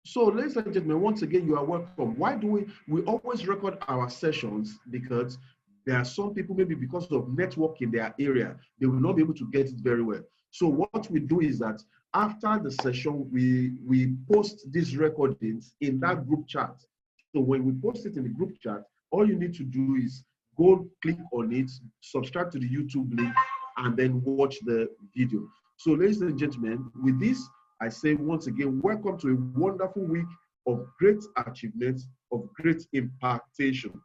So, ladies and gentlemen, once again, you are welcome. Why do we always record our sessions? Because there are some people, maybe because of network in their area, they will not be able to get it very well. So what we do is that after the session, we post these recordings in that group chat. So when we post it in the group chat, all you need to do is go click on it, subscribe to the YouTube link, and then watch the video. So, ladies and gentlemen, with this, I say once again, welcome to a wonderful week of great achievements, of great impactation.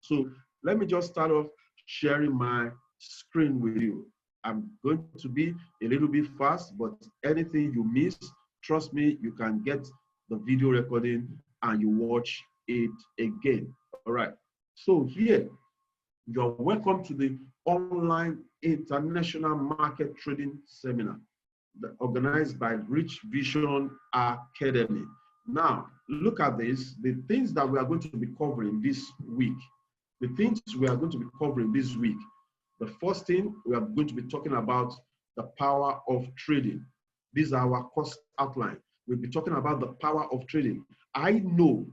So let me just start off sharing my screen with you. I'm going to be a little bit fast, but anything you miss, trust me, you can get the video recording and you watch it again. All right. So here, you're welcome to the online international market trading seminar organized by Rich Vision Academy. Now, look at this, the things that we are going to be covering this week. The things we are going to be covering this week. The first thing, we are going to be talking about the power of trading. These are our course outline. We'll be talking about the power of trading. I know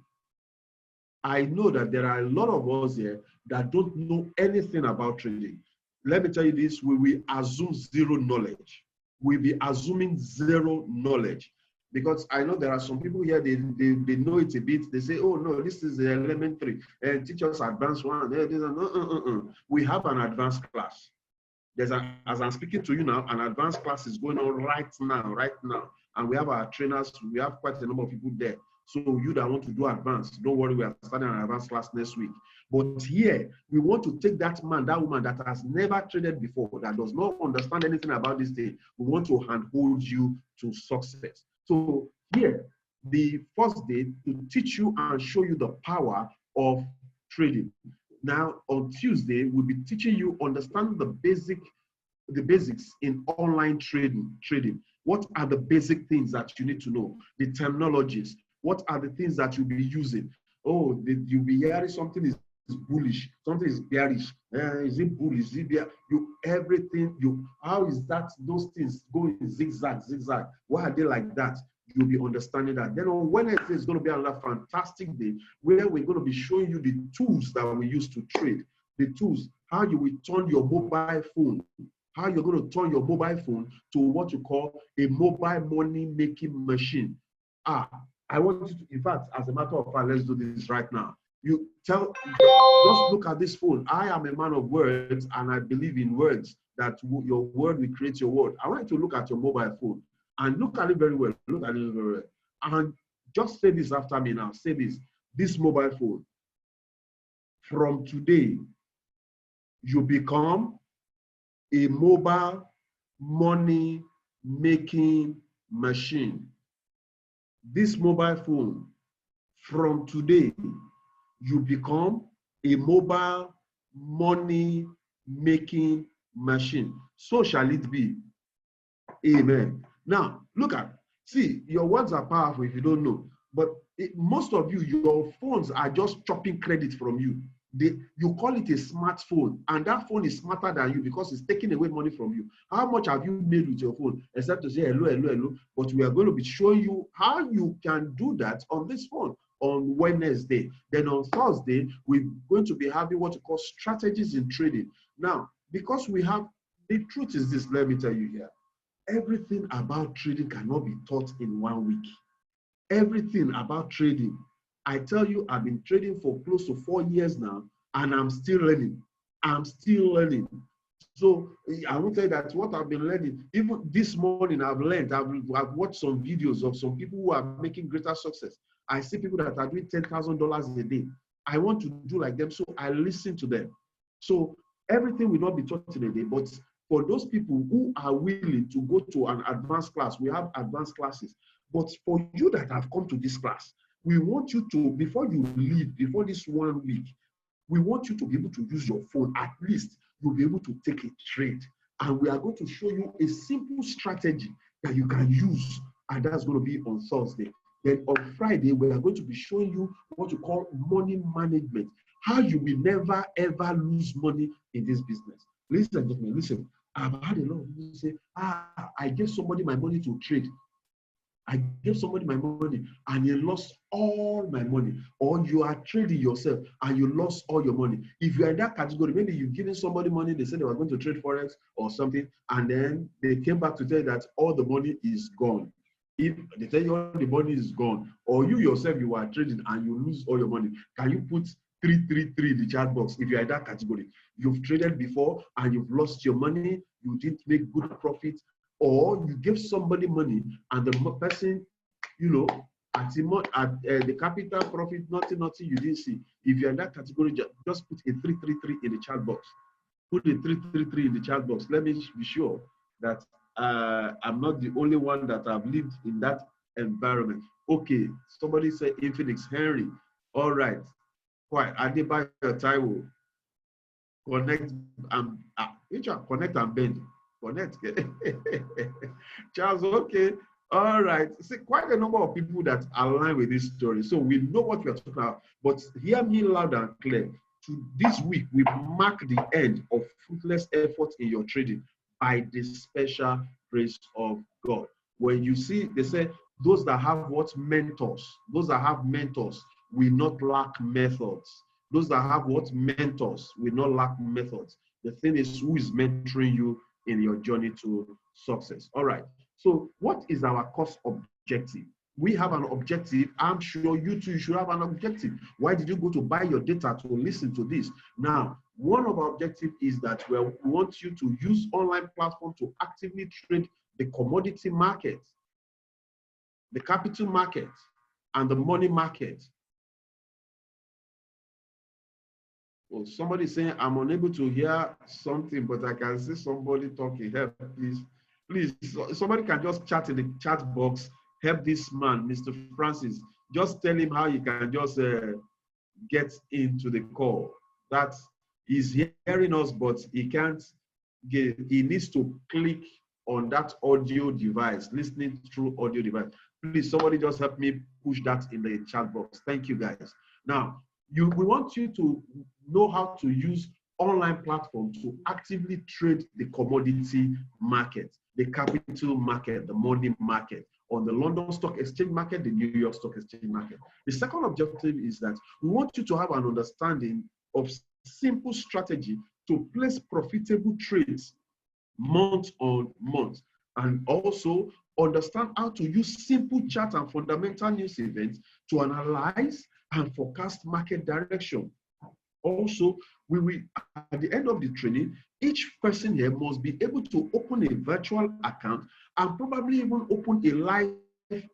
that there are a lot of us here that don't know anything about trading. Let me tell you this, we will assume zero knowledge. We'll be assuming zero knowledge. Because I know there are some people here, they know it a bit. They say, oh no, this is the elementary, and teach us advanced one. We have an advanced class. As I'm speaking to you now, an advanced class is going on right now. And we have our trainers, we have quite a number of people there. So you that want to do advanced, don't worry, we are starting an advanced class next week. But here, we want to take that man, that woman that has never traded before, that does not understand anything about this thing. We want to handhold you to success. So here, the first day to teach you and show you the power of trading. Now, on Tuesday, we'll be teaching you understand the basics in online trading. What are the basic things that you need to know? The terminologies. What are the things that you'll be using? Oh, you'll be hearing something is bullish, something is bearish. Is it bullish? Is it bear? How is that? Those things going zigzag? Why are they like that? You'll be understanding that. Then on Wednesday is going to be another fantastic day where we're going to be showing you the tools that we use to trade. The tools, how you will turn your mobile phone, how you're going to turn your mobile phone to what you call a mobile money making machine. I want you to, in fact, as a matter of fact, let's do this right now. Just look at this phone. I am a man of words and I believe in words, that your word will create your world. I want you to look at your mobile phone and look at it very well. Look at it very well. And just say this after me now. Say this mobile phone. From today, you become a mobile money making machine. This mobile phone, from today, you become a mobile money making machine. So shall it be. Amen. Now, see, your words are powerful if you don't know, but most of you, your phones are just chopping credit from you. You call it a smartphone, and that phone is smarter than you because it's taking away money from you. How much have you made with your phone? Except to say hello. But we are going to be showing you how you can do that on this phone on Wednesday. Then on Thursday, we're going to be having what you call strategies in trading. Now, because the truth is this, let me tell you here. Everything about trading cannot be taught in 1 week. Everything about trading. I tell you, I've been trading for close to 4 years now, and I'm still learning. So I will tell you that what I've been learning, even this morning I've learned, I've watched some videos of some people who are making greater success. I see people that are doing $10,000 a day. I want to do like them, so I listen to them. So everything will not be taught in a day, but for those people who are willing to go to an advanced class, we have advanced classes. But for you that have come to this class, we want you to, before you leave, before this 1 week, we want you to be able to use your phone. At least you'll be able to take a trade. And we are going to show you a simple strategy that you can use. And that's going to be on Thursday. Then on Friday, we are going to be showing you what you call money management. How you will never, ever lose money in this business. Listen and gentlemen, listen. I've had a lot of people say, I gave somebody my money to trade. I gave somebody my money and he lost all my money. Or you are trading yourself and you lost all your money. If you are in that category, maybe you've given somebody money, they said they were going to trade Forex or something, and then they came back to tell you that all the money is gone. If they tell you all the money is gone, or you yourself, you are trading and you lose all your money, can you put 333 in the chat box if you are in that category? You've traded before and you've lost your money, you didn't make good profit, or you give somebody money and the person, you know, at the capital profit, nothing you didn't see. If you're in that category, just put a 333 in the chat box. Put a 333 in the chat box. Let me be sure that I'm not the only one that have lived in that environment. Okay, somebody said Infinix Henry. All right. Quite. Adebayo Taiwo. Connect and connect and bend. Connect. Charles, okay. All right. See, quite a number of people that align with this story. So we know what we are talking about. But hear me loud and clear. This week, we mark the end of fruitless effort in your trading by the special grace of God. When you see, they say, those that have what? Mentors. Those that have mentors will not lack methods. Those that have what? Mentors will not lack methods. The thing is, who is mentoring you in your journey to success? All right. So what is our course objective? We have an objective. I'm sure you too should have an objective. Why did you go to buy your data to listen to this? Now, one of our objectives is that we want you to use online platform to actively trade the commodity market, the capital market, and the money market. Well, somebody saying, I'm unable to hear something, but I can see somebody talking. Help, please. Please, somebody can just chat in the chat box. Help this man, Mr. Francis. Just tell him how he can just get into the call. That he's hearing us, but he can't get, he needs to click on that audio device, listening through audio device. Please, somebody just help me push that in the chat box. Thank you, guys. Now, we want you to know how to use online platform to actively trade the commodity market, the capital market, the money market, on the London Stock Exchange market, the New York Stock Exchange market. The second objective is that we want you to have an understanding of simple strategy to place profitable trades month on month, and also understand how to use simple chart and fundamental news events to analyze and forecast market direction. Also, we will, at the end of the training, each person here must be able to open a virtual account and probably even open a live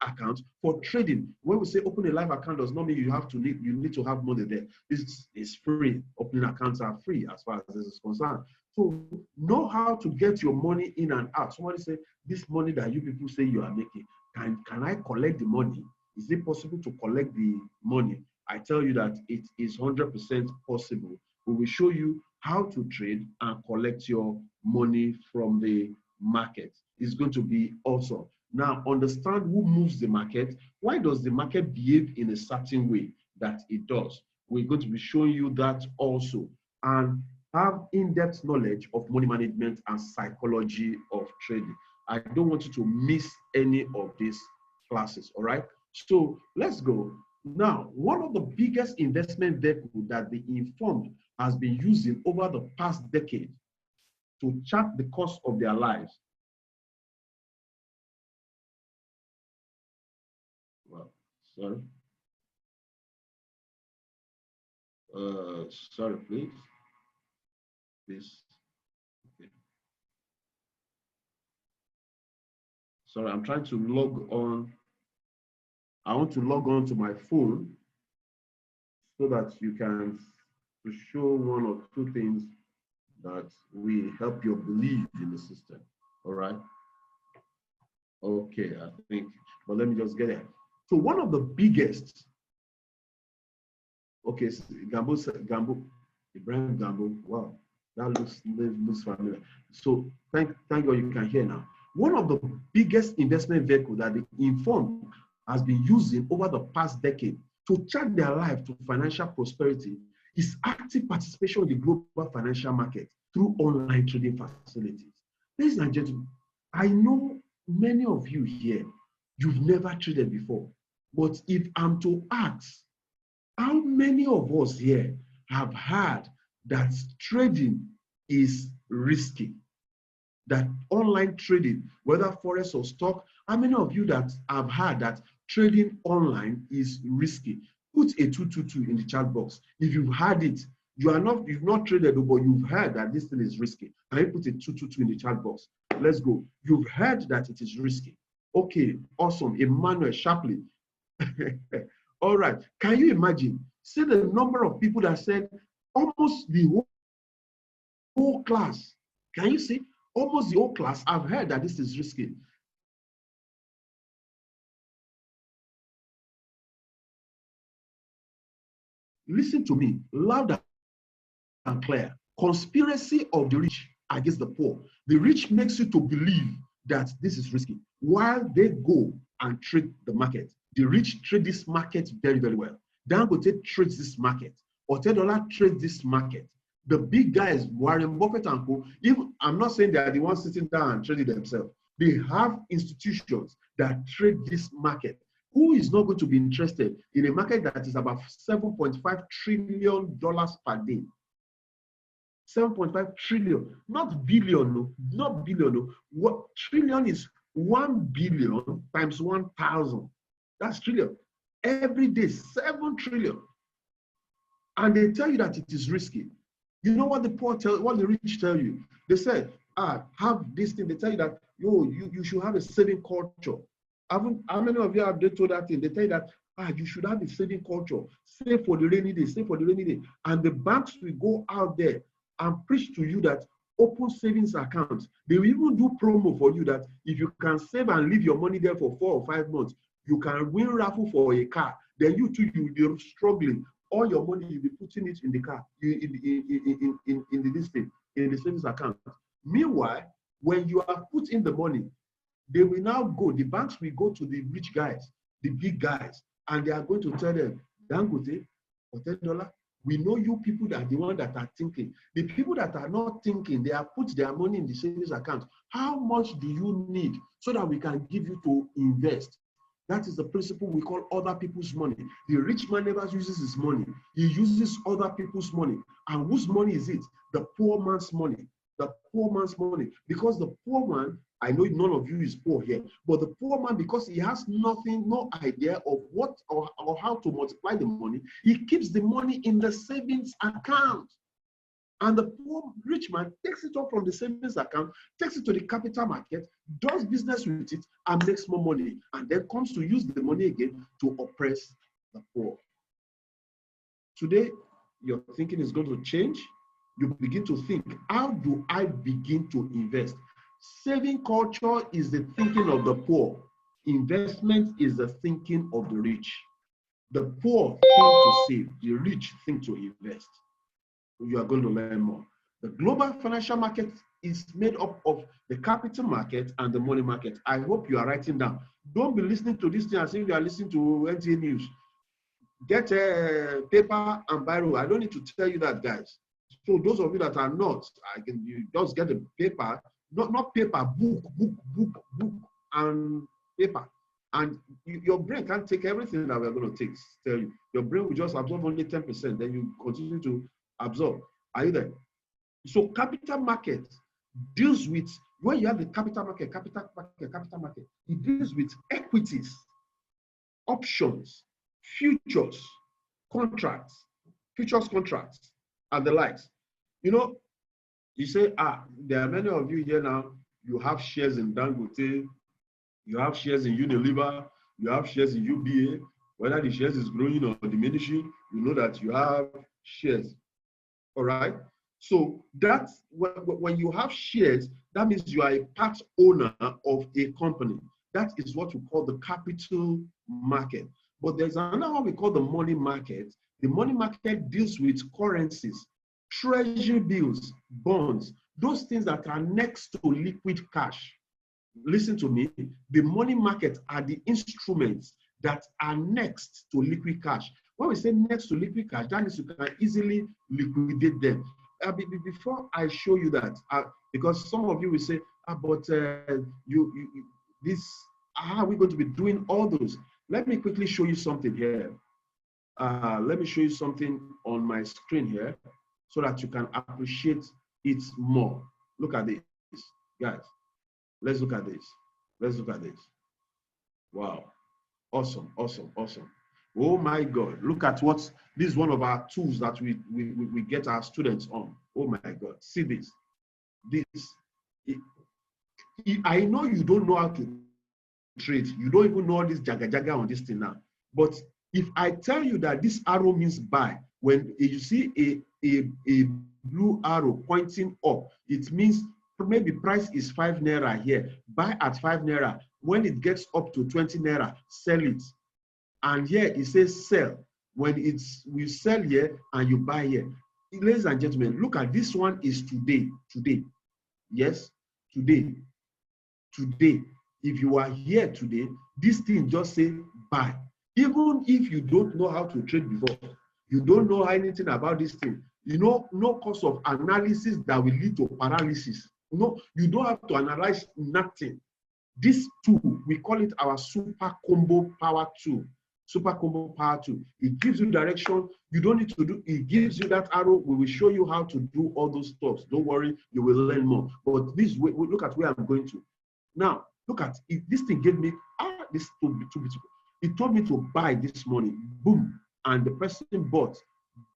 account for trading. When we say open a live account, does not mean you need to have money there. This is free. Opening accounts are free as far as this is concerned. So know how to get your money in and out. Somebody say, this money that you people say you are making, can I collect the money? Is it possible to collect the money? I tell you that it is 100% possible. We will show you how to trade and collect your money from the market. It's going to be awesome. Now, understand who moves the market. Why does the market behave in a certain way that it does? We're going to be showing you that also. And have in-depth knowledge of money management and psychology of trading. I don't want you to miss any of these classes, all right? So let's go. Now, one of the biggest investment vehicles that the informed has been using over the past decade to chart the course of their lives. Well, sorry. Sorry, please. This. Okay. Sorry, I'm trying to log on. I want to log on to my phone so that you can show one or two things that will help your belief in the system. All right. Okay, I think, but let me just get it. So one of the biggest, okay, Gambo, Ibrahim Gambo, wow, that looks familiar. So thank God you can hear now. One of the biggest investment vehicles that the informed has been using over the past decade to chart their life to financial prosperity is active participation in the global financial market through online trading facilities. Ladies and gentlemen, I know many of you here, You've never traded before. But if I'm to ask, how many of us here have heard that trading is risky? That online trading, whether forex or stock, how many of you that have heard that trading online is risky? Put a 222 in the chat box. If you've heard it, you've not traded, but you've heard that this thing is risky. Can you put a 222 in the chat box? Let's go. You've heard that it is risky. Okay, awesome. Emmanuel Shapley. All right. Can you imagine? See the number of people that said almost the whole class. Can you see? Almost the whole class have heard that this is risky. Listen to me, loud and clear. Conspiracy of the rich against the poor. The rich makes you to believe that this is risky while they go and trade the market. The rich trade this market very, very well. Dangote trades this market. $10 trades this market. The big guys, Warren Buffett and co, even I'm not saying they are the ones sitting down and trading themselves. They have institutions that trade this market. Who is not going to be interested in a market that is about $7.5 trillion per day? 7.5 trillion, not billion, no, not billion. No. What trillion is 1 billion times 1,000. That's trillion. Every day, 7 trillion. And they tell you that it is risky. You know what the poor tell, what the rich tell you? They said, have this thing. They tell you that you should have a saving culture. How many of you have they told that thing? They tell you that you should have a saving culture. Save for the rainy day, save for the rainy day. And the banks will go out there and preach to you that open savings accounts. They will even do promo for you that if you can save and leave your money there for 4 or 5 months, you can win raffle for a car. Then you too, you will be struggling. All your money, you'll be putting it in the car, in this thing, in the savings account. Meanwhile, when you have put in the money, they will now go, the banks will go to the rich guys, the big guys, and they are going to tell them, Dangote, for $10, we know you people that are the ones that are thinking. The people that are not thinking, they have put their money in the savings account. How much do you need so that we can give you to invest? That is the principle we call other people's money. The rich man never uses his money. He uses other people's money. And whose money is it? The poor man's money. The poor man's money. Because the poor man, I know none of you is poor here, but the poor man, because he has nothing, no idea of what or how to multiply the money, he keeps the money in the savings account. And the poor rich man takes it up from the savings account, takes it to the capital market, does business with it, and makes more money, and then comes to use the money again to oppress the poor. Today, your thinking is going to change. You begin to think, how do I begin to invest? Saving culture is the thinking of the poor. Investment is the thinking of the rich. The poor think to save, the rich think to invest. You are going to learn more. The global financial market is made up of the capital market and the money market. I hope you are writing down. Don't be listening to this thing as if you are listening to NTA News. Get a paper and biro. I don't need to tell you that, guys. So those of you that are not, you just get a paper, not paper, book, and paper. And your brain can't take everything that we're going to tell you. Your brain will just absorb only 10%. Then you continue to absorb. Are you there? So capital market deals with, when you have the capital market, it deals with equities, options, futures contracts, and the likes. You know, you say, there are many of you here now, you have shares in Dangote, you have shares in Unilever, you have shares in UBA. Whether the shares is growing or diminishing, you know that you have shares. All right. So that's when you have shares, that means you are a part owner of a company. That is what we call the capital market. But there's another one we call the money market. The money market deals with currencies, treasury bills, bonds, those things that are next to liquid cash. Listen to me. The money market are the instruments that are next to liquid cash. When we say next to liquid cash, that means you can easily liquidate them. Before I show you that, because some of you will say, but this How are we going to be doing all those? Let me quickly show you something here. Let me show you something on my screen here so that you can appreciate it more. Look at this, guys. Let's look at this. Let's look at this. Wow. Awesome, awesome, awesome. Oh my God. Look at what this is, one of our tools that we get our students on. Oh my God. See this. I know you don't know how to trade. You don't even know all this jaga jaga on this thing now. But if I tell you that this arrow means buy, when you see a blue arrow pointing up, it means maybe price is 5 naira here. Buy at 5 naira. When it gets up to 20 naira, sell it. And here it says sell. When we sell here and you buy here. Ladies and gentlemen, look at this one is today. Today. Yes, today. Today. If you are here today, this thing just say buy. Even if you don't know how to trade before, you don't know anything about this thing, you know, no course of analysis that will lead to paralysis. No, you don't have to analyze nothing. This tool, we call it our super combo power tool. Super combo power tool. It gives you direction. You don't need to do, it gives you that arrow. We will show you how to do all those stuff. Don't worry, you will learn more. But this way, look at where I'm going to. Now, look at it. This thing gave me, this is too beautiful. It told me to buy this morning. Boom. And the person bought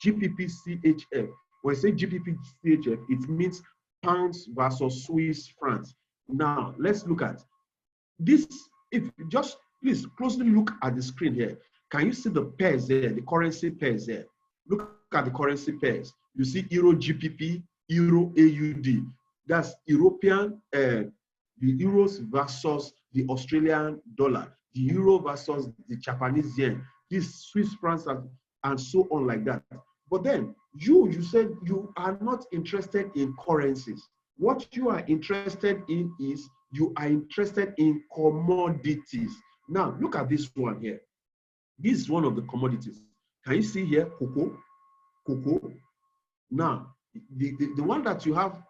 GBP-CHF. When I say GBP-CHF, it means pounds versus Swiss francs. Now, let's look at this. If you just please closely look at the screen here. Can you see the pairs there, the currency pairs there? Look at the currency pairs. You see Euro GBP, Euro AUD. That's European, the euros versus the Australian dollar, the euro versus the Japanese yen, these Swiss francs and so on like that. But then you said you are not interested in currencies. What you are interested in is you are interested in commodities. Now look at this one here. This is one of the commodities. Can you see here cocoa? Cocoa. Now the one that you have.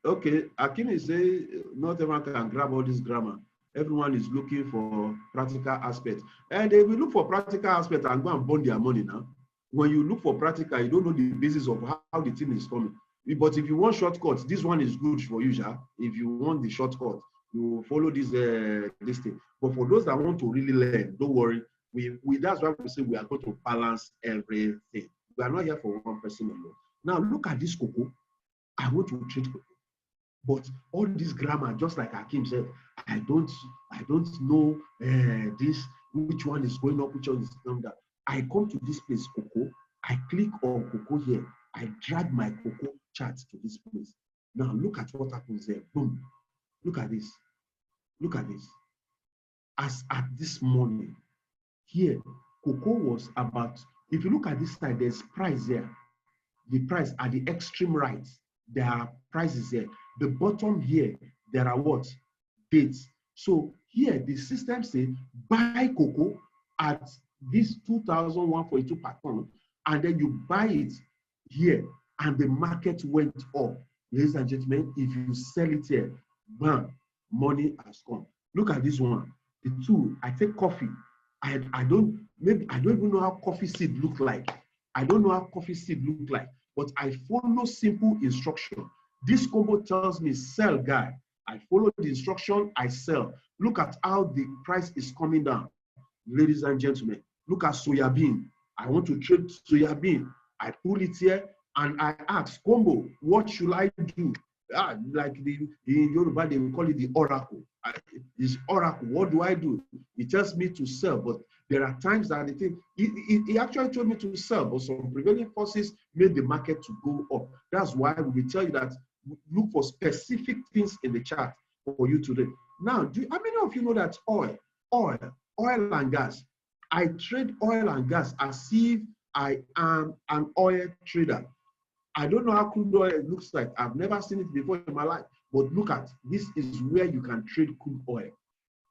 Okay, Akim is saying not everyone can grab all this grammar. Everyone is looking for practical aspects. And they will look for practical aspects and go and burn their money now. When you look for practical, you don't know the basis of how the thing is coming. But if you want shortcuts, this one is good for you, Sha. If you want the shortcut, you follow this thing. But for those that want to really learn, don't worry. That's why we say we are going to balance everything. We are not here for one person alone. Now look at this cocoa. I want to trade cocoa. But all this grammar, just like Hakim said, I don't know this, which one is going up, which one is going down. I come to this place, cocoa. I click on cocoa here. I drag my cocoa chart to this place. Now look at what happens there. Boom. Look at this. Look at this. As at this morning, here, cocoa was about, if you look at this side, there's price there. The price at the extreme right, there are prices there. The bottom here, there are what? Dates. So here, the system says buy cocoa at this 2,142 per ton, and then you buy it here, and the market went up. Ladies and gentlemen, if you sell it here, bam, money has come. Look at this one. The two, I take coffee. I don't even know how coffee seed look like. I don't know how coffee seed look like, but I follow simple instruction. This combo tells me sell, guy. I follow the instruction, I sell. Look at how the price is coming down. Ladies and gentlemen, look at soya bean. I want to trade soya bean. I pull it here and I ask combo, what should I do? Like in Yoruba, they will call it the oracle. This oracle, what do I do? It tells me to sell, but there are times that the thing, it actually told me to sell, but some prevailing forces made the market to go up. That's why we will tell you that look for specific things in the chart for you to do. Now, how many of you know that oil and gas? I trade oil and gas as if I am an oil trader. I don't know how crude oil looks like. I've never seen it before in my life. But look at, this is where you can trade crude oil.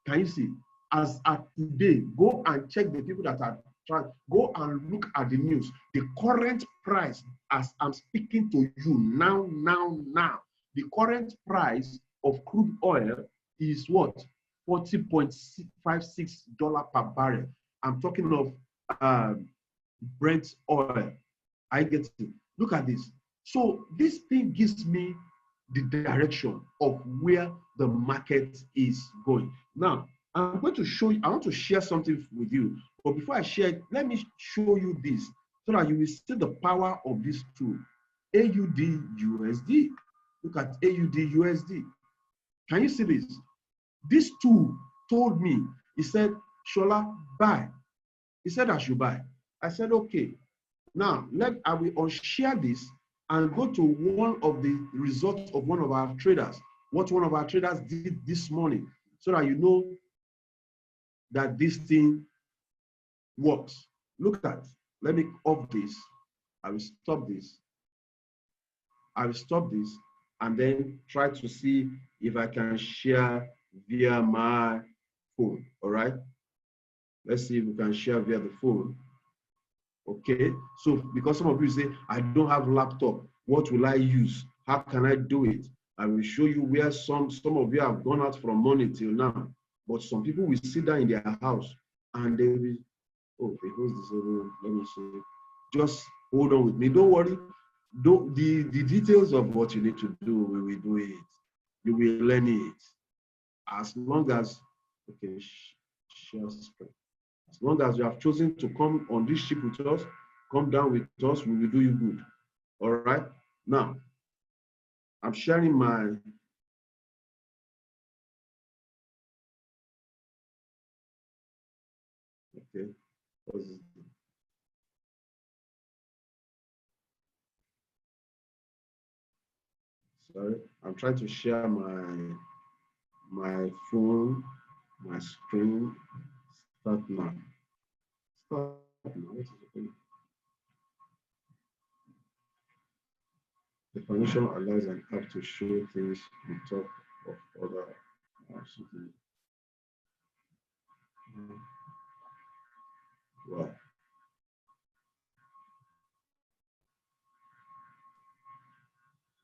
Can you see? As at today, go and check the people that are Go and look at the news. The current price, as I'm speaking to you now, the current price of crude oil is what? $40.56 per barrel. I'm talking of Brent oil. I get it. Look at this. So this thing gives me the direction of where the market is going. Now, I'm going to show you, I want to share something with you. But before I share it, let me show you this so that you will see the power of this tool. AUD USD. Look at AUD USD. Can you see this? This tool told me, he said, Shola, buy. He said I should buy. I said, okay. Now, I will unshare this and go to one of the results of one of our traders, what one of our traders did this morning, so that you know that this thing works. Look at, let me off this. I will stop this. I will stop this and then try to see if I can share via my phone. All right. Let's see if we can share via the phone. Okay. So because some of you say, I don't have a laptop, what will I use? How can I do it? I will show you where some of you have gone out from morning till now. But some people will sit down in their house and they will, oh, they host this. Let me see. Just hold on with me. Don't worry. The details of what you need to do, we will do it. You will learn it. As long as, okay, share screen. As long as you have chosen to come on this ship with us, come down with us, we will do you good. All right. Now, I'm sharing my okay. Sorry, I'm trying to share my phone, my screen. Start now. Start now. What is it? The permission allows an app to show things on top of other apps. Wow.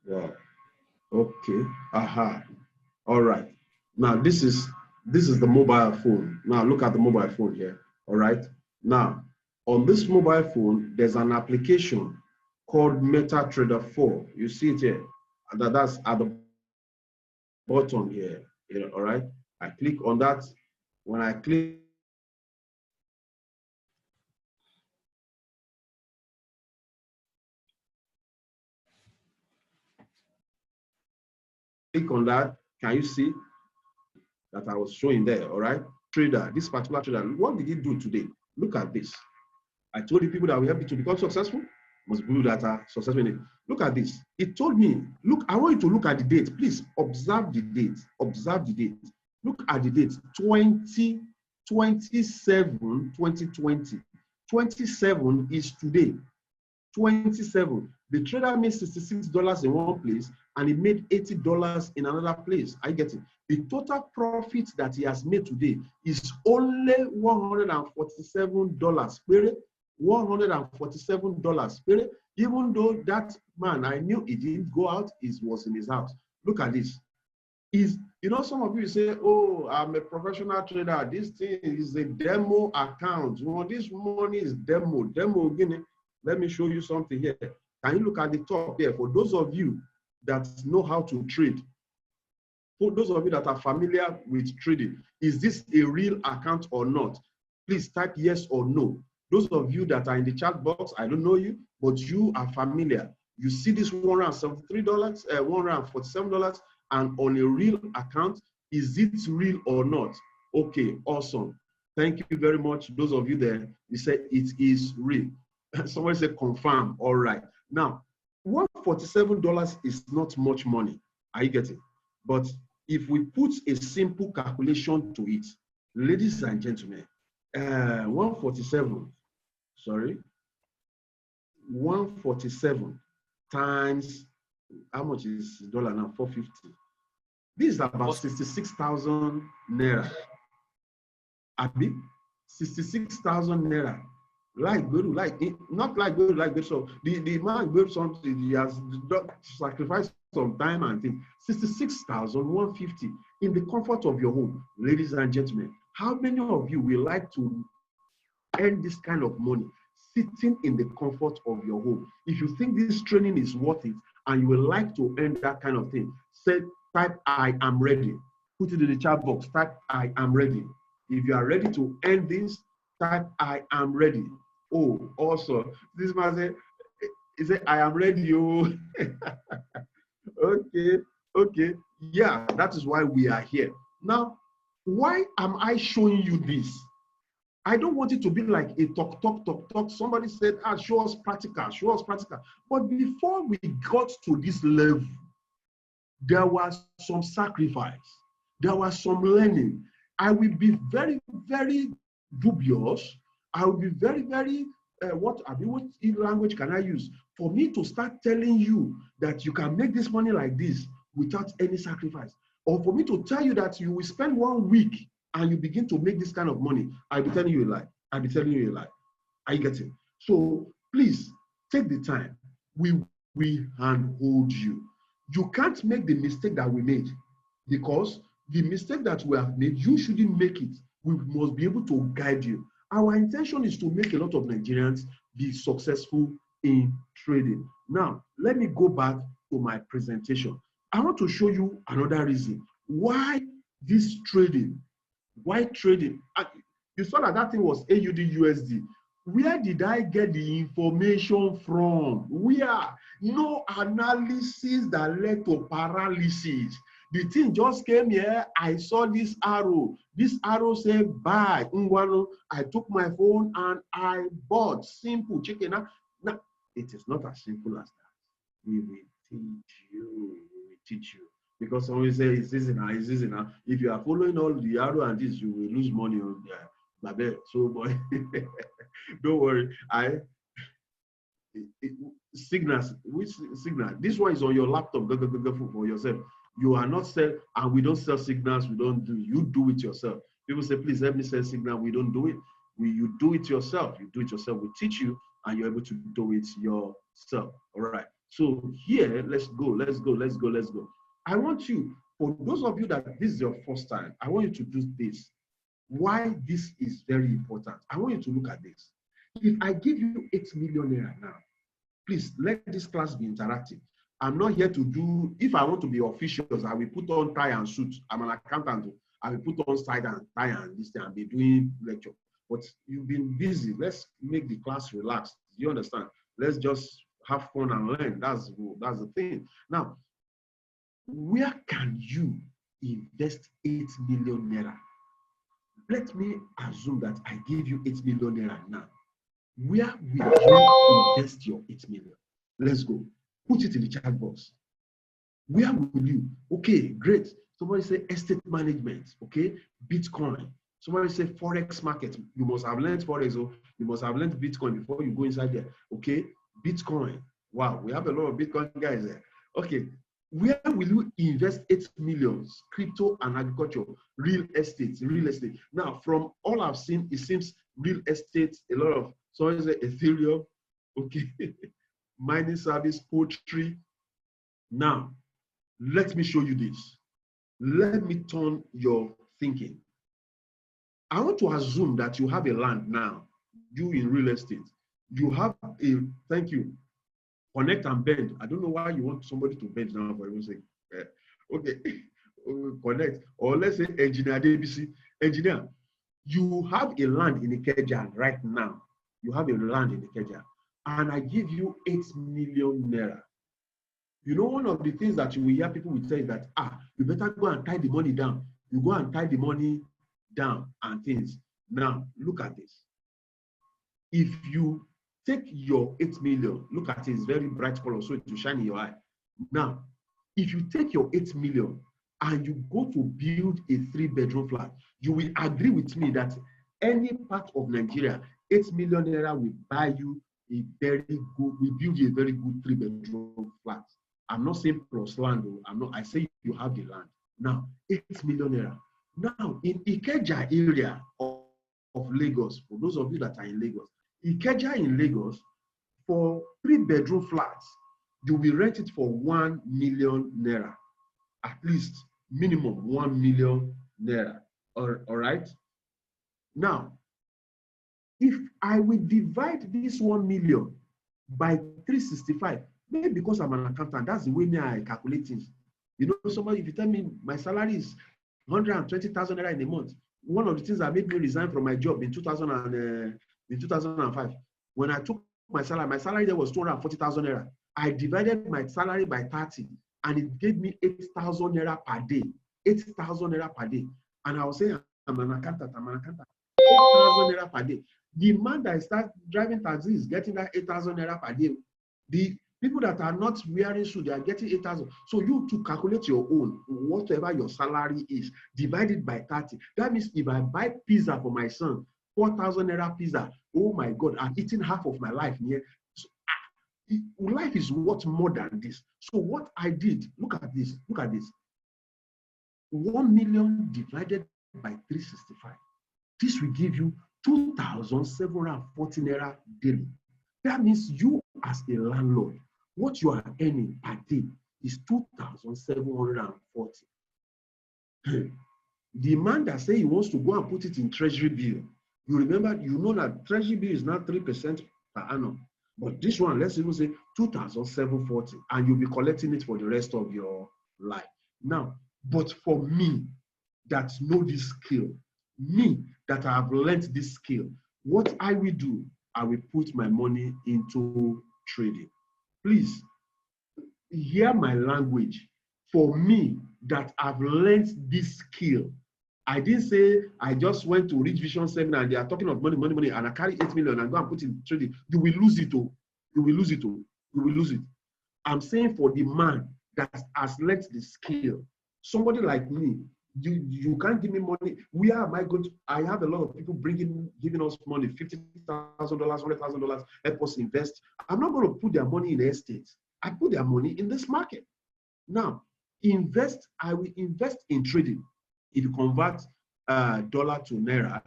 Wow. Okay. Aha. All right. Now this is the mobile phone. Now look at the mobile phone here. All right. Now on this mobile phone, there's an application called Metatrader 4. You see it here. That's at the bottom here. All right. I click on that. When I click on that, can you see that I was showing there? All right. Trader, this particular trader, what did he do today? Look at this. I told the people that will help you to become successful must build that are successful in it. Look at this. It told me, look, I want you to look at the date. Please observe the date. Observe the date. Look at the date. 2020. 27 is today. 27. The trader made $66 in one place and he made $80 in another place. I get it. The total profit that he has made today is only $147. $147. Even though that man, I knew he didn't go out, he was in his house. Look at this. Some of you say, oh, I'm a professional trader. This thing is a demo account. This money is demo. Guinea. Let me show you something here. Can you look at the top here? For those of you that know how to trade, for those of you that are familiar with trading, is this a real account or not? Please type yes or no. Those of you that are in the chat box, I don't know you, but you are familiar. You see this $173, $147, and on a real account, is it real or not? Okay, awesome. Thank you very much. Those of you there, you said it is real. Somebody said confirm. All right. Now, $147 is not much money. Are you getting? But if we put a simple calculation to it, ladies and gentlemen, 147 times, how much is dollar now? 450. This is about 66,000 naira. Abi, 66,000 naira. Not like good, like good. So the man built something, he has sacrificed some time and things. 66,150 in the comfort of your home. Ladies and gentlemen, how many of you will like to earn this kind of money sitting in the comfort of your home? If you think this training is worth it and you would like to earn that kind of thing, type I am ready. Put it in the chat box, type I am ready. If you are ready to earn this, type I am ready. Oh, also, this man said, he said, I am ready. Oh. Okay. Yeah, that is why we are here. Now, why am I showing you this? I don't want it to be like a talk. Somebody said, show us practical. But before we got to this level, there was some sacrifice. There was some learning. I will be very, very dubious. I will be very, very, what language can I use? For me to start telling you that you can make this money like this without any sacrifice. Or for me to tell you that you will spend 1 week and you begin to make this kind of money, I'll be telling you a lie. Are you getting? So please take the time. We handhold you. You can't make the mistake that we made, because the mistake that we have made, you shouldn't make it. We must be able to guide you. Our intention is to make a lot of Nigerians be successful in trading. Now, let me go back to my presentation. I want to show you another reason why this trading. Why trading? You saw that thing was AUD USD. Where did I get the information from? No analysis that led to paralysis. The thing just came here. I saw this arrow. This arrow said buy. I took my phone and I bought. Simple chicken. Now, it is not as simple as that. We will teach you. Because somebody say it's easy now. If you are following all the arrow and this, you will lose money on there. So boy, don't worry. Signals. Which signal? This one is on your laptop. Go for yourself. You are not sell, and we don't sell signals. We don't do. You do it yourself. People say, please help me sell signal. We don't do it. You do it yourself. You do it yourself. We teach you, and you're able to do it yourself. All right. So here, let's go. I want you, for those of you that this is your first time, I want you to do this. Why this is very important. I want you to look at this. If I give you 8 million naira now, please let this class be interactive. I'm not here to do, if I want to be official, I will put on tie and suit. I'm an accountant. I will put on tie and this thing and be doing lecture. But you've been busy. Let's make the class relaxed. You understand? Let's just have fun and learn. That's the thing. Now, where can you invest 8 million naira? Let me assume that I give you 8 million naira now. Where will you invest your 8 million? Let's go. Put it in the chat box. Where will you? Okay, great. Somebody say estate management. Okay, Bitcoin. Somebody say Forex market. You must have learned Forex. Or you must have learned Bitcoin before you go inside there. Okay, Bitcoin. Wow, we have a lot of Bitcoin guys there. Okay, where will you invest 8 million? Crypto and agriculture, real estate. Now, from all I've seen, it seems real estate, a lot of, somebody say Ethereum, okay, mining service, poultry. Now, let me show you this. Let me turn your thinking. I want to assume that you have a land now, you in real estate. You have thank you, connect and bend. I don't know why you want somebody to bend now for everyone's sake. Okay, connect. Or let's say engineer DBC. Engineer, you have a land in Ikeja right now. You have a land in Ikeja. And I give you 8 million naira. You know, one of the things that you will hear people will say is that, you better go and tie the money down. You go and tie the money down and things. Now, look at this. If you take your 8 million, look at it, it's very bright color, so it will shine in your eye. Now, if you take your 8 million and you go to build a 3-bedroom flat, you will agree with me that any part of Nigeria, 8 million naira will buy you a very good, we build you a very good 3-bedroom flat. I'm not saying plus land, I say you have the land. Now, 8 million naira. Now, in Ikeja area of Lagos, for those of you that are in Lagos, Ikeja in Lagos, for 3-bedroom flats, you will rent it for 1 million naira. At least minimum 1 million naira. All right. Now, if I will divide this 1 million by 365, maybe because I'm an accountant, that's the way me I calculate things. You know, somebody, if you tell me my salary is 120,000 naira in a month, one of the things that made me resign from my job in 2005, when I took my salary there was 240,000 naira. I divided my salary by 30, and it gave me 8,000 naira per day. 8,000 naira per day. And I was saying, I'm an accountant. 8,000 naira per day. The man that starts driving taxi is getting that 8,000 naira per day. The people that are not wearing shoes, they are getting 8,000. So you to calculate your own, whatever your salary is, divided by 30. That means if I buy pizza for my son, 4,000 naira pizza, oh my God, I'm eating half of my life here. So, life is worth more than this. So what I did, look at this. 1 million divided by 365. This will give you 2,740 naira daily. That means you as a landlord, what you are earning per day is 2,740. The man that say he wants to go and put it in treasury bill, you remember, you know that treasury bill is now 3% per annum. But this one, let's even say 2,740, and you'll be collecting it for the rest of your life. Now, but for me that know this skill, me that I have learned this skill, what I will do, I will put my money into trading. Please hear my language. For me that I've learned this skill, I didn't say I just went to Rich Vision seminar and they are talking of money, and I carry 8 million and go and put it in trading. You will lose it. You will lose it. You will lose it. I'm saying for the man that has learned the skill, somebody like me, you can't give me money. Where am I going to? I have a lot of people giving us money, $50,000, $100,000, help us invest. I'm not going to put their money in estates. I put their money in this market. Now, I will invest in trading. If you convert dollar to naira,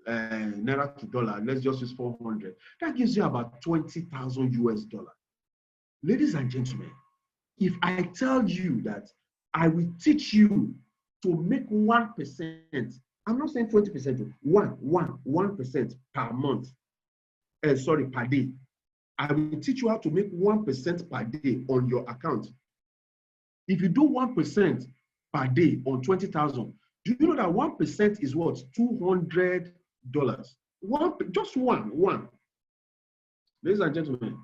naira to dollar, let's just use 400. That gives you about 20,000 US dollars. Ladies and gentlemen, if I tell you that I will teach you to make 1%, I'm not saying 20%, 1% per month, per day. I will teach you how to make 1% per day on your account. If you do 1% per day on 20,000, do you know that 1% is what? $200. Just one. Ladies and gentlemen,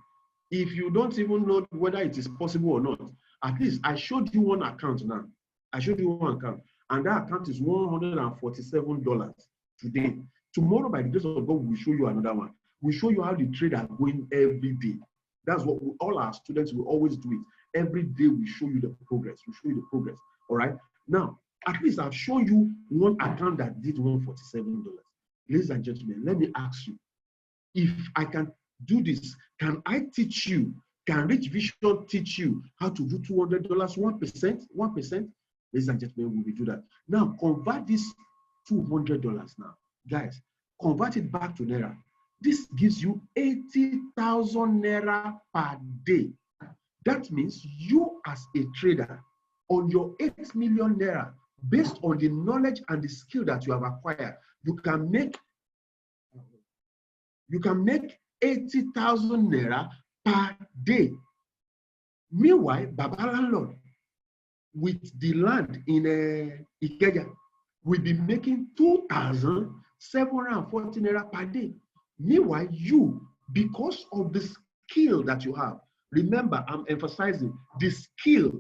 if you don't even know whether it is possible or not, at least I showed you one account now. I showed you one account, and that account is $147 today. Tomorrow, by the grace of God, we'll show you another one. We'll show you how the trade are going every day. That's what all our students will always do it. Every day we show you the progress. We show you the progress. All right. Now, at least I've shown you one account that did $147. Ladies and gentlemen, let me ask you, if I can do this, can I teach you? Can Rich Vision teach you how to do $200, 1%? 1%? Ladies and gentlemen, we will do that. Now, convert this $200 now. Guys, convert it back to naira. This gives you 80,000 naira per day. That means you as a trader, on your 8 million naira, based on the knowledge and the skill that you have acquired, you can make 80,000 naira per day. Meanwhile, Baba landlord with the land in Ikeja will be making 2,740 naira per day. Meanwhile, you, because of the skill that you have, remember, I'm emphasizing the skill.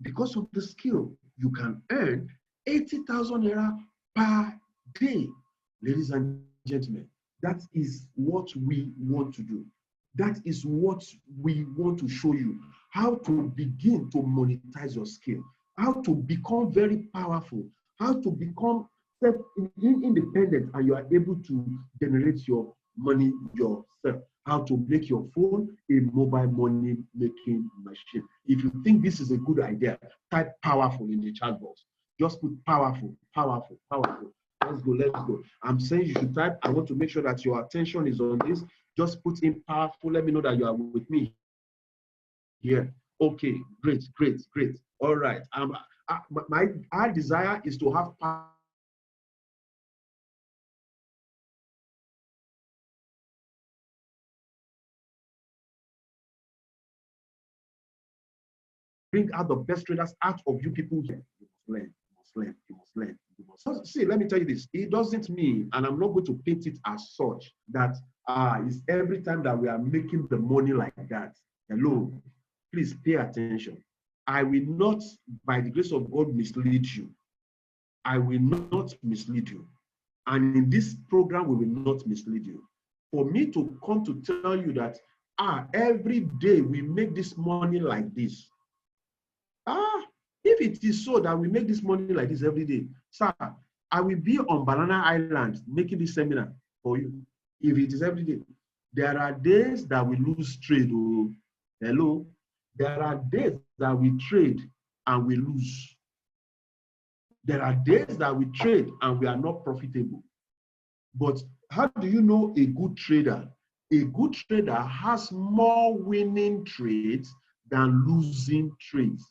Because of the skill, you can earn 80,000 naira per day. Ladies and gentlemen, that is what we want to do. That is what we want to show you, how to begin to monetize your skill, how to become very powerful, how to become independent, and you are able to generate your money yourself, how to make your phone a mobile money making machine. If you think this is a good idea, type powerful in the chat box. Just put powerful. Let's go, let's go. I'm saying you should type. I want to make sure that your attention is on this. Just put in powerful. Let me know that you are with me here. Okay, great, great, great. All right. My desire is to have power. Bring out the best traders out of you people here. You must learn, you must learn, you must learn, you must learn. See, let me tell you this. It doesn't mean, and I'm not going to paint it as such, that it's every time that we are making the money like that. Hello, please pay attention. I will not, by the grace of God, mislead you. I will not mislead you. And in this program, we will not mislead you. For me to come to tell you that, every day we make this money like this. If it is so that we make this money like this every day, sir, I will be on Banana Island making this seminar for you. If it is every day, there are days that we lose trade. Oh, hello, there are days that we trade and we lose. There are days that we trade and we are not profitable. But how do you know a good trader? A good trader has more winning trades than losing trades.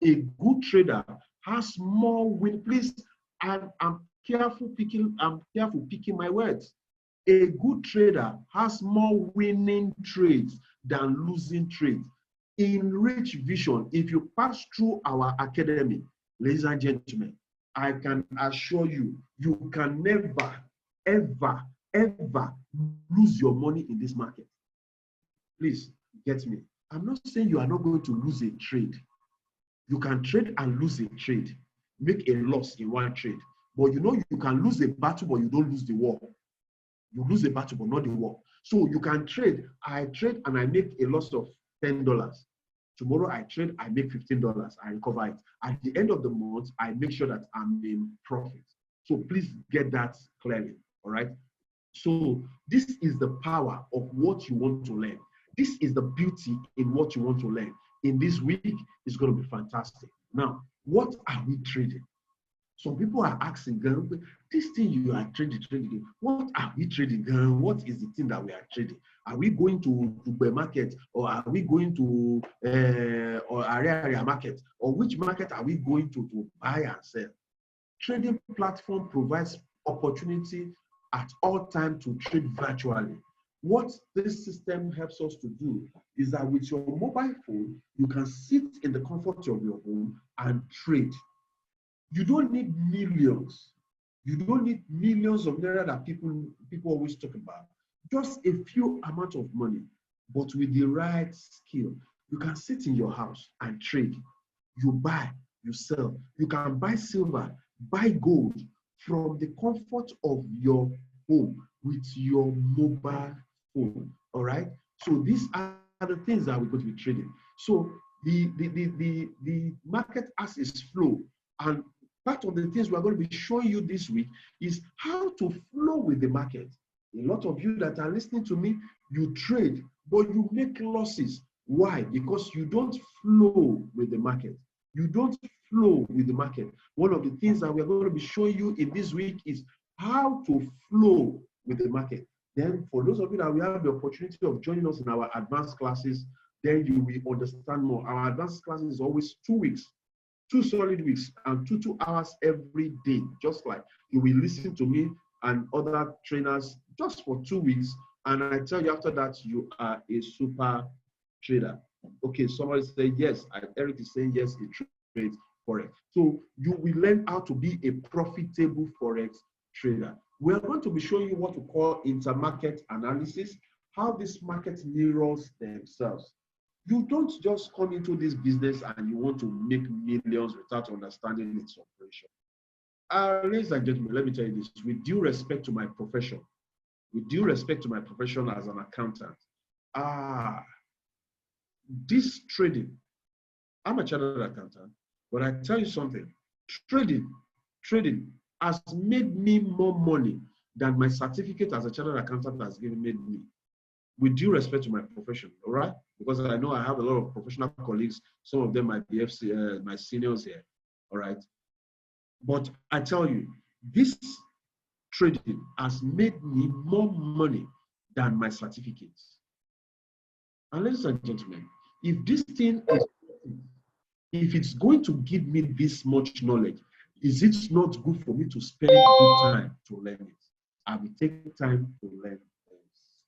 A good trader has more win. Please, I'm careful picking my words. A good trader has more winning trades than losing trades. In Rich Vision, if you pass through our academy, ladies and gentlemen, I can assure you, you can never, ever, ever lose your money in this market. Please get me. I'm not saying you are not going to lose a trade. You can trade and lose a trade, make a loss in one trade. But you know, you can lose a battle, but you don't lose the war. You lose a battle, but not the war. So you can trade. I trade and I make a loss of $10. Tomorrow I trade, I make $15. I recover it. At the end of the month, I make sure that I'm in profit. So please get that clearly, all right? So this is the power of what you want to learn. This is the beauty in what you want to learn. In this week, it's going to be fantastic. Now, what are we trading? Some people are asking, this thing you are trading, what are we trading? What is the thing that we are trading? Are we going to the market, or are we going to or area market, or which market are we going to buy and sell? Trading platform provides opportunity at all times to trade virtually. What this system helps us to do is that with your mobile phone, you can sit in the comfort of your home and trade. You don't need millions. You don't need millions of naira that people always talk about. Just a few amount of money, but with the right skill, you can sit in your house and trade. You buy, you sell. You can buy silver, buy gold from the comfort of your home with your mobile phone. All right. So these are the things that we're going to be trading. So the market has its flow, and part of the things we're going to be showing you this week is how to flow with the market. A lot of you that are listening to me, you trade, but you make losses. Why? Because you don't flow with the market. You don't flow with the market. One of the things that we're going to be showing you in this week is how to flow with the market. Then for those of you that we have the opportunity of joining us in our advanced classes, then you will understand more. Our advanced classes is always 2 weeks. 2 solid weeks and 2 hours every day, just like you will listen to me and other trainers just for 2 weeks. And I tell you, after that, you are a super trader. Okay, somebody say yes. Eric is saying yes, he trades Forex. So you will learn how to be a profitable Forex trader. We are going to be showing you what we call intermarket analysis, how these markets mirrors themselves. You don't just come into this business and you want to make millions without understanding its operation. Ladies and gentlemen, let me tell you this, with due respect to my profession, as an accountant, this trading, I'm a chartered accountant, but I tell you something, trading has made me more money than my certificate as a chartered accountant has made me. With due respect to my profession, all right? Because I know I have a lot of professional colleagues. Some of them might be my seniors here, all right? But I tell you, this trading has made me more money than my certificates. And ladies and gentlemen, if this thing is, if it's going to give me this much knowledge, is it not good for me to spend good time to learn it? I will take time to learn this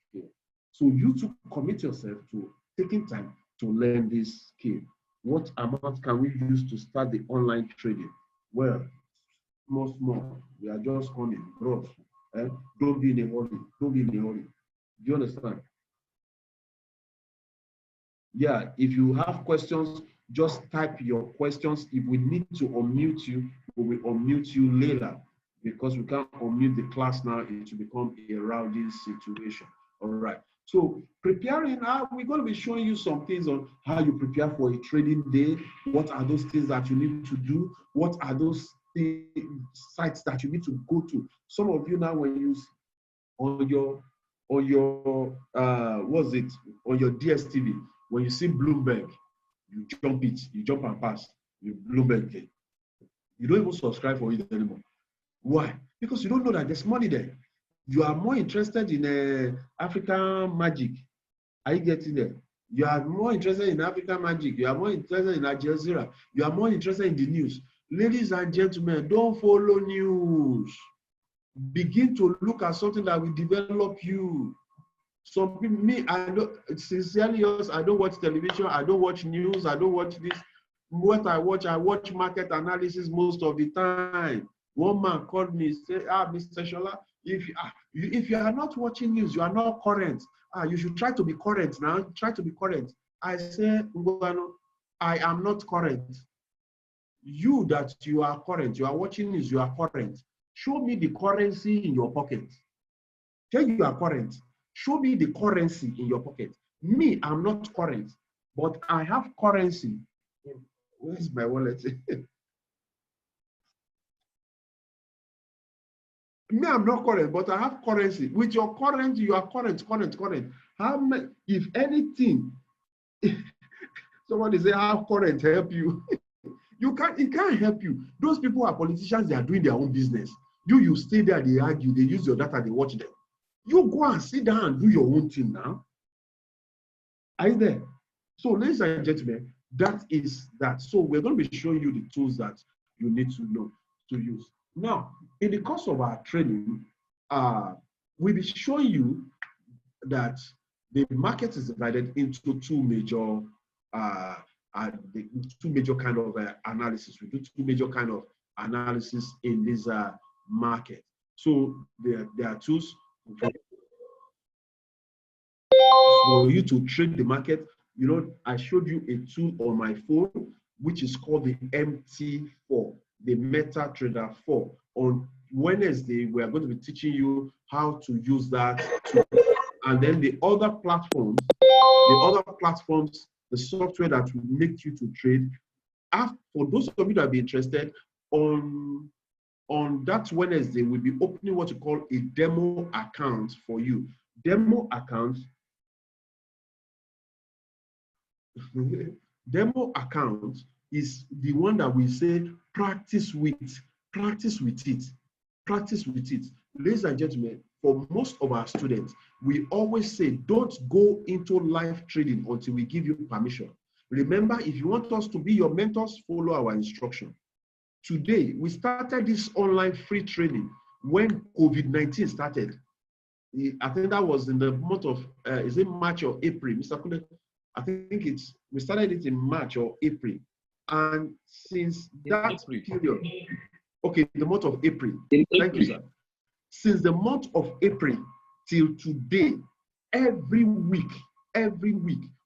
skill. So you to commit yourself to taking time to learn this skill. What amount can we use to start the online trading? Well, small. We are just coming, bros. Don't be in a hurry. Don't be in a hurry. Do you understand? Yeah, if you have questions, just type your questions. If we need to unmute you, we will unmute you later, because we can't unmute the class now. It will become a rowdy situation. All right. So preparing, we're going to be showing you some things on how you prepare for a trading day. What are those things that you need to do? What are those sites that you need to go to? Some of you now, when you on your what's it, on your DSTV, when you see Bloomberg, you jump and pass. You Bloomberg, you don't even subscribe for it anymore. Why? Because you don't know that there's money there. You are more interested in African magic. Are you getting there? You are more interested in African magic. You are more interested in Al Jazeera. You are more interested in the news. Ladies and gentlemen, don't follow news. Begin to look at something that will develop you. Some people, me, I don't, sincerely yours, I don't watch television, I don't watch news, I don't watch this. What I watch market analysis most of the time. One man called me, said, Mr. Shola, if you are not watching news, you are not current. You should try to be current now. Try to be current. I say, I am not current. You that you are current, you are watching news, you are current. Show me the currency in your pocket. Tell you are current. Show me the currency in your pocket. Me, I'm not current, but I have currency. Where's my wallet? Me, I'm not current, but I have currency. With your current, you are current. How many, if anything, somebody say, how current help you? It can't help you. Those people are politicians, they are doing their own business. You stay there, they argue, they use your data, they watch them. You go and sit down and do your own thing now. Are you there? So, ladies and gentlemen, that is that. So, we're going to be showing you the tools that you need to know to use. Now, in the course of our training, we'll be showing you that the market is divided into two major kind of analysis. We do two major kind of analysis in this market. So there are tools for you to trade the market. You know, I showed you a tool on my phone, which is called the MT4, the Metatrader 4. On Wednesday, we are going to be teaching you how to use that tool. And then the other platforms, the software that will make you to trade. For those of you that be interested, on that Wednesday, we'll be opening what you call a demo account for you. Demo account is the one that we say practice with it. Ladies and gentlemen, for most of our students, we always say, don't go into live trading until we give you permission. Remember, if you want us to be your mentors, follow our instruction. Today, we started this online free training when COVID-19 started. I think that was in the month of, is it March or April? Mr. Kunde, I think we started it in March or April. And since that period, okay, the month of April. Thank you, sir. Since the month of April till today, every week,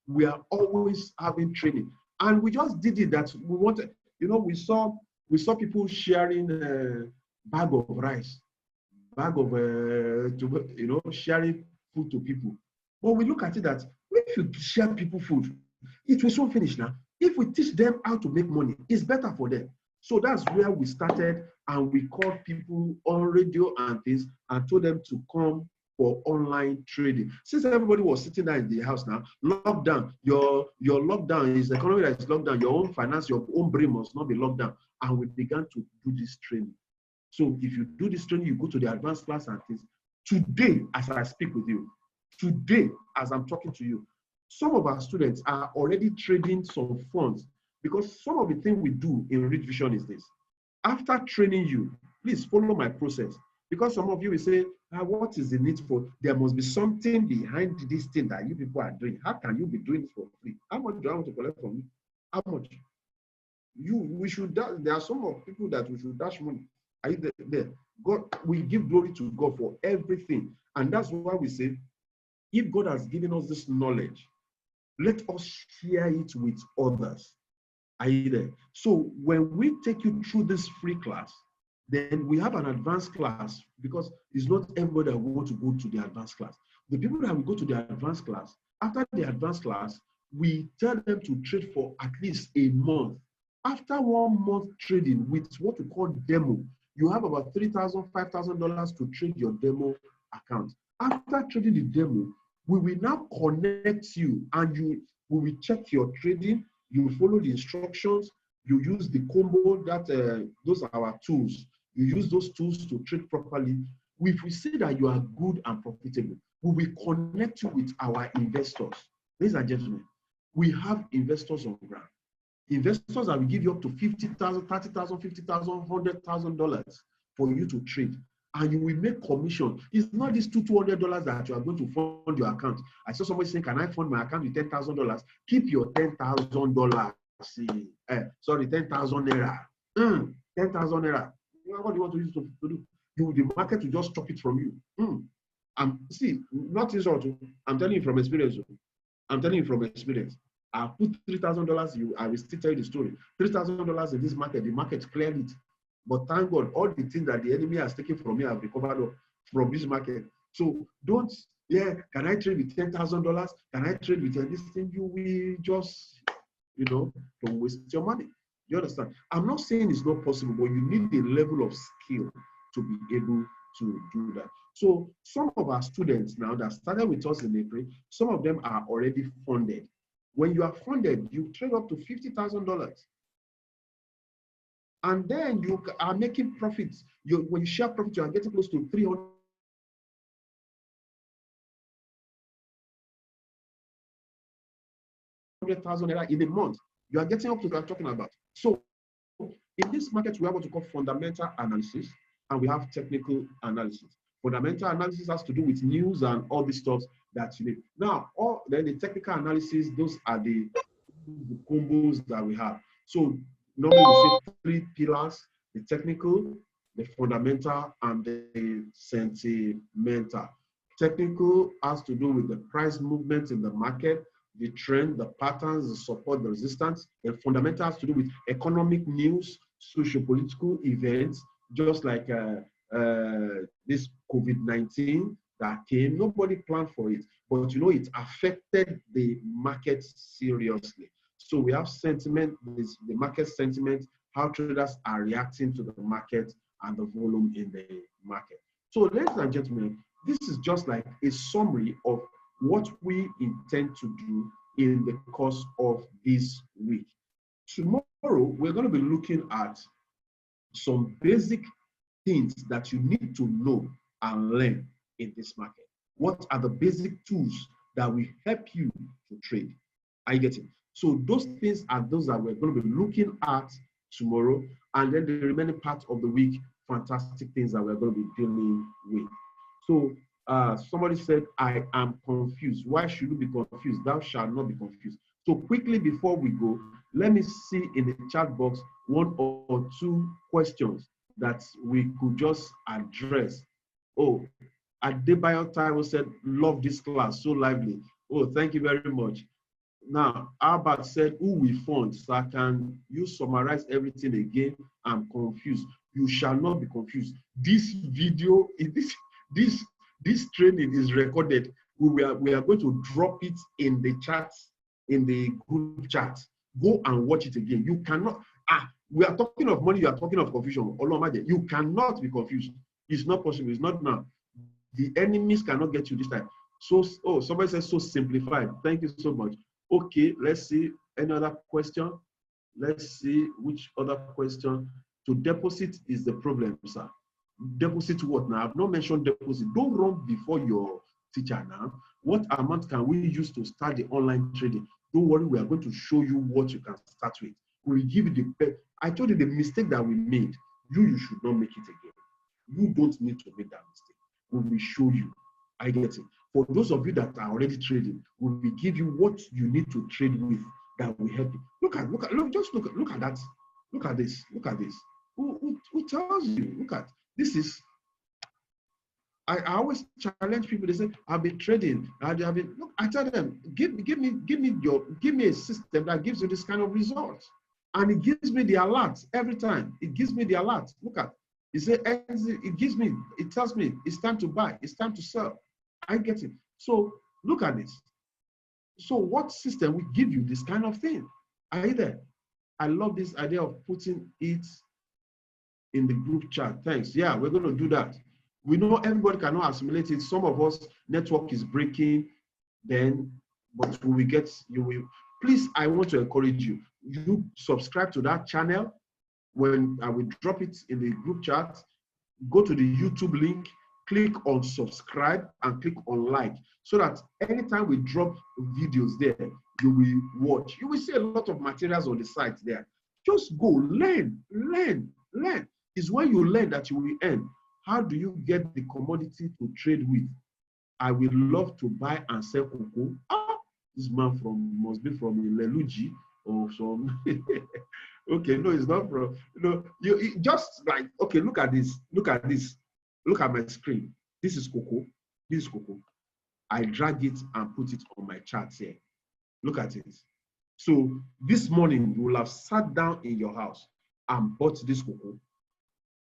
we are always having training. And we just did it that we wanted, you know, we saw people sharing a bag of rice, sharing food to people. But we look at it that if you share people food, it will soon finish now. If we teach them how to make money, it's better for them. So that's where we started, and we called people on radio and things and told them to come for online trading. Since everybody was sitting there in the house now, lockdown, your lockdown is the economy that is locked down, your own finance, your own brain must not be locked down. And we began to do this training. So if you do this training, you go to the advanced class and things. Today, as I speak with you, today, as I'm talking to you, some of our students are already trading some funds, because some of the things we do in Rich Vision is this. After training you, please follow my process. Because some of you will say, what is the need for? There must be something behind this thing that you people are doing. How can you be doing it for free? How much do I want to collect from you? How much? We should, there are some of people that we should dash money. Are you there? God, we give glory to God for everything. And that's why we say, if God has given us this knowledge, let us share it with others. Are you there? So when we take you through this free class, then we have an advanced class, because it's not everybody that wants to go to the advanced class. The people that will go to the advanced class, after the advanced class, we tell them to trade for at least a month. After 1 month trading with what we call demo, you have about $3,000, $5,000 to trade your demo account. After trading the demo, we will now connect you, and we will check your trading. You follow the instructions. You use the combo that those are our tools. You use those tools to trade properly. If we see that you are good and profitable, we will connect you with our investors. Ladies and gentlemen, we have investors on ground. Investors that will give you up to $50,000, $30,000, $50,000, $100,000 for you to trade, and you will make commission. It's not these $200 that you are going to fund your account. I saw somebody saying, "Can I fund my account with $10,000?" Keep your $10,000. Sorry, 10,000 naira. 10,000 naira. What do you want to use to do? The market will just chop it from you. See, not insult. I'm telling you from experience. I'm telling you from experience. I put $3,000. I will still tell you the story. $3,000 in this market. The market cleared it. But thank God, all the things that the enemy has taken from me have been covered up from this market. So don't, can I trade with $10,000? Can I trade with this thing? You will just, don't waste your money. You understand? I'm not saying it's not possible, but you need a level of skill to be able to do that. So some of our students now that started with us in April, some of them are already funded. When you are funded, you trade up to $50,000. And then you are making profits. When you share profits, you are getting close to 300,000 naira in a month. You are getting up to what I'm talking about. So in this market, we have what we call fundamental analysis, and we have technical analysis. Fundamental analysis has to do with news and all these stuff that you need. Now, then the technical analysis, those are the combos that we have. So normally we say 3 pillars: the technical, the fundamental, and the sentimental. Technical has to do with the price movement in the market, the trend, the patterns, the support, the resistance. The fundamental has to do with economic news, socio-political events, just like this COVID-19 that came. Nobody planned for it, but it affected the market seriously. So we have sentiment, the market sentiment, how traders are reacting to the market and the volume in the market. So ladies and gentlemen, this is just like a summary of what we intend to do in the course of this week. Tomorrow, we're going to be looking at some basic things that you need to know and learn in this market. What are the basic tools that will help you to trade? Are you getting? So those things are those that we're going to be looking at tomorrow, and then the remaining part of the week, fantastic things that we're going to be dealing with. So somebody said, I am confused. Why should you be confused? Thou shalt not be confused. So quickly before we go, let me see in the chat box 1 or 2 questions that we could just address. Oh, Adebayo Taiwo said, love this class, so lively. Oh, thank you very much. Now, Albert said, who we fund? So can you summarize everything again? I'm confused. You shall not be confused. This video, this training is recorded. We are going to drop it in the chat, in the group chat. Go and watch it again. You cannot, we are talking of money, you are talking of confusion. You cannot be confused. It's not possible. It's not now. The enemies cannot get you this time. So, somebody says so simplified. Thank you so much. Okay, let's see. Any other question? Let's see which other question. To deposit is the problem, sir. deposit what now? I've not mentioned deposit. Don't run before your teacher now. What amount can we use to start the online trading? Don't worry, we are going to show you what you can start with. We will give you the best. I told you the mistake that we made. You should not make it again. You don't need to make that mistake. We will show you. I get it. For those of you that are already trading, we will give you what you need to trade with that will help you. Look at that. Look at this. Look at this. Who tells you? Look at this is. I always challenge people. They say, I've been trading. I've been, look, I tell them, give me a system that gives you this kind of results. And it gives me the alert every time. It gives me the alert. Look at it tells me it's time to buy, it's time to sell. I get it. So look at this. So what system will give you this kind of thing? Are you there? I love this idea of putting it in the group chat. Thanks. Yeah, we're going to do that. We know everybody cannot assimilate it. Some of us network is breaking, but when we get, you will. Please, I want to encourage you. You subscribe to that channel. When I will drop it in the group chat, go to the YouTube link, click on subscribe and click on like, so that anytime we drop videos there, you will watch. You will see a lot of materials on the site there. Just go learn. It's when you learn that you will earn. How do you get the commodity to trade with? I will love to buy and sell cocoa. This man must be from Leluji or some. Okay, no, it's not from. You just like, okay, look at this. Look at this. Look at my screen. This is cocoa. This is cocoa. I drag it and put it on my charts here. Look at it. So this morning you will have sat down in your house and bought this cocoa.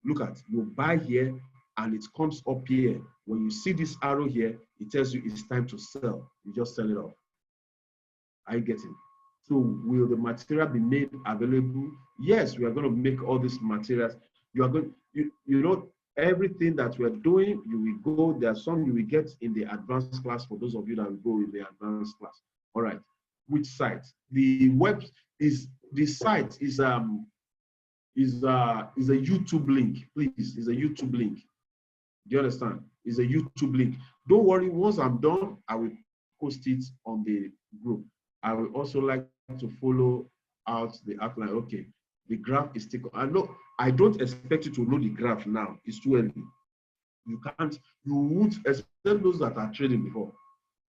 Look at, you buy here and it comes up here. When you see this arrow here, it tells you it's time to sell. You just sell it off. I get it. So will the material be made available? Yes, we are going to make all these materials. You are going, you know, everything that we are doing, you will go, there are some you will get in the advanced class for those of you that will go in the advanced class. All right. Which site? The web is, the site is a YouTube link. Please, is a YouTube link. Do you understand? It's a YouTube link. Don't worry, once I'm done, I will post it on the group. I will also like to follow out the outline. Okay, the graph is still. I know I don't expect you to know the graph now. It's too early. You can't. You won't, except those that are trading before.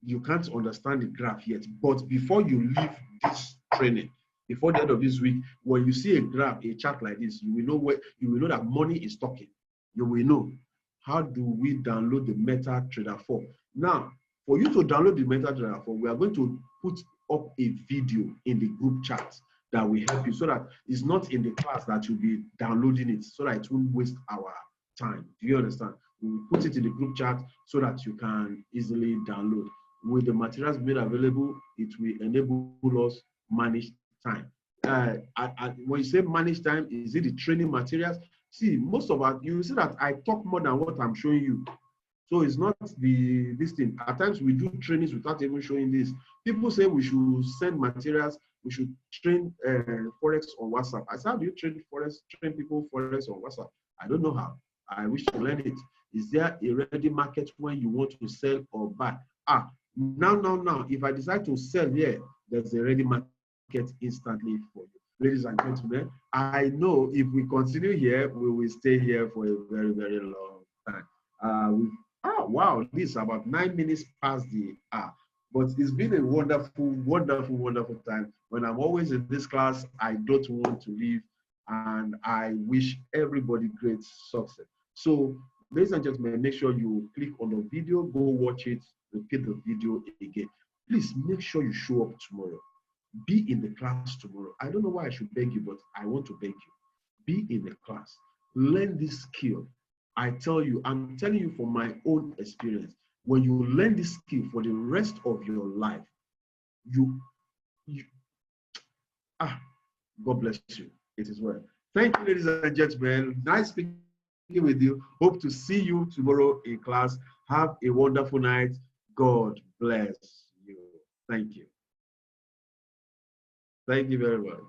You can't understand the graph yet. But before you leave this training, before the end of this week, when you see a graph, a chart like this, you will know where you will know that money is talking. You will know. How do we download the Metatrader 4? Now, for you to download the Metatrader 4, we are going to put up a video in the group chat that will help you, so that it's not in the class that you'll be downloading it, so that it won't waste our time. Do you understand? We will put it in the group chat so that you can easily download. With the materials made available, it will enable us manage time. When you say manage time, is it the training materials? See, most of us, you see that I talk more than what I'm showing you. So it's not this thing. At times we do trainings without even showing this. People say we should send materials, we should train Forex on WhatsApp. I said, how do you train Forex, train people Forex on WhatsApp? I don't know how. I wish to learn it. Is there a ready market when you want to sell or buy? Now, if I decide to sell here, there's a ready market instantly for you. Ladies and gentlemen, I know if we continue here, we will stay here for a very, very long time. Wow, this is about 9 minutes past the hour. But it's been a wonderful, wonderful, wonderful time. When I'm always in this class, I don't want to leave, and I wish everybody great success. So, ladies and gentlemen, make sure you click on the video, go watch it, repeat the video again. Please make sure you show up tomorrow. Be in the class tomorrow. I don't know why I should beg you, but I want to beg you. Be in the class. Learn this skill. I tell you, I'm telling you from my own experience, when you learn this skill for the rest of your life, God bless you. It is well. Thank you, ladies and gentlemen. Nice speaking with you. Hope to see you tomorrow in class. Have a wonderful night. God bless you. Thank you. Thank you very much.